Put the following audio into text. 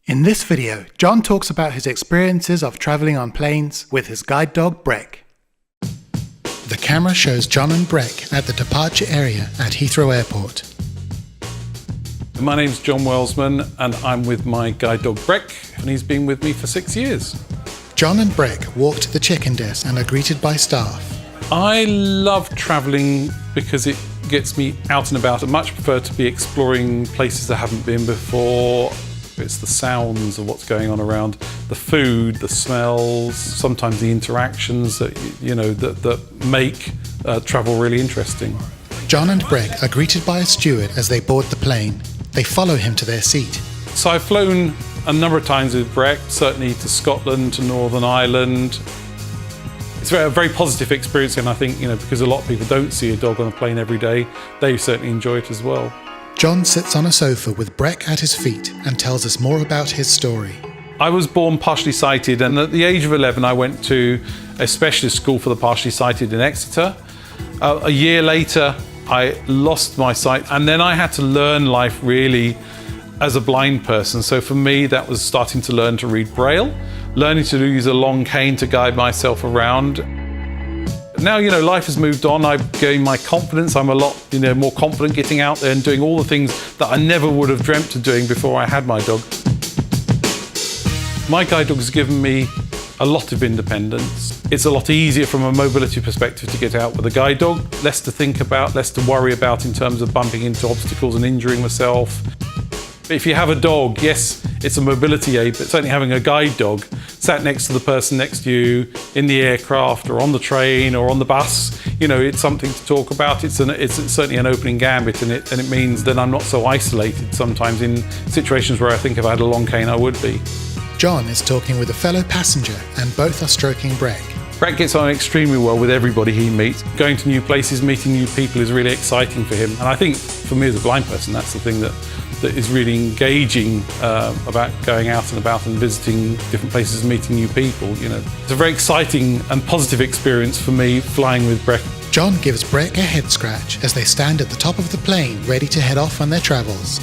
In this video, John talks about his experiences of travelling on planes with his guide dog Breck. The camera shows John and Breck at the departure area at Heathrow Airport. My name's John Welsman and I'm with my guide dog Breck, and he's been with me for 6 years. John and Breck walk to the check-in desk and are greeted by staff. I love travelling because it gets me out and about. I much prefer to be exploring places I haven't been before. It's the sounds of what's going on around, the food, the smells, sometimes the interactions that that make travel really interesting. John and Breck are greeted by a steward as they board the plane. They follow him to their seat. So I've flown a number of times with Breck, certainly to Scotland, to Northern Ireland. It's a very positive experience, and I think because a lot of people don't see a dog on a plane every day, they certainly enjoy it as well. John sits on a sofa with Breck at his feet and tells us more about his story. I was born partially sighted, and at the age of 11 I went to a specialist school for the partially sighted in Exeter. A year later I lost my sight, and then I had to learn life really as a blind person. So for me that was starting to learn to read Braille, learning to use a long cane to guide myself around. Now, life has moved on. I've gained my confidence. I'm a lot, more confident getting out there and doing all the things that I never would have dreamt of doing before I had my dog. My guide dog has given me a lot of independence. It's a lot easier from a mobility perspective to get out with a guide dog. Less to think about, less to worry about in terms of bumping into obstacles and injuring myself. If you have a dog, yes, it's a mobility aid, but certainly having a guide dog sat next to the person next to you in the aircraft or on the train or on the bus, it's something to talk about. It's certainly an opening gambit, and it means that I'm not so isolated sometimes in situations where I think if I had a long cane I would be. John is talking with a fellow passenger and both are stroking Breck. Breck gets on extremely well with everybody he meets. Going to new places, meeting new people is really exciting for him. And I think for me as a blind person, that's the thing that is really engaging about going out and about and visiting different places and meeting new people. It's a very exciting and positive experience for me flying with Breck. John gives Breck a head scratch as they stand at the top of the plane ready to head off on their travels.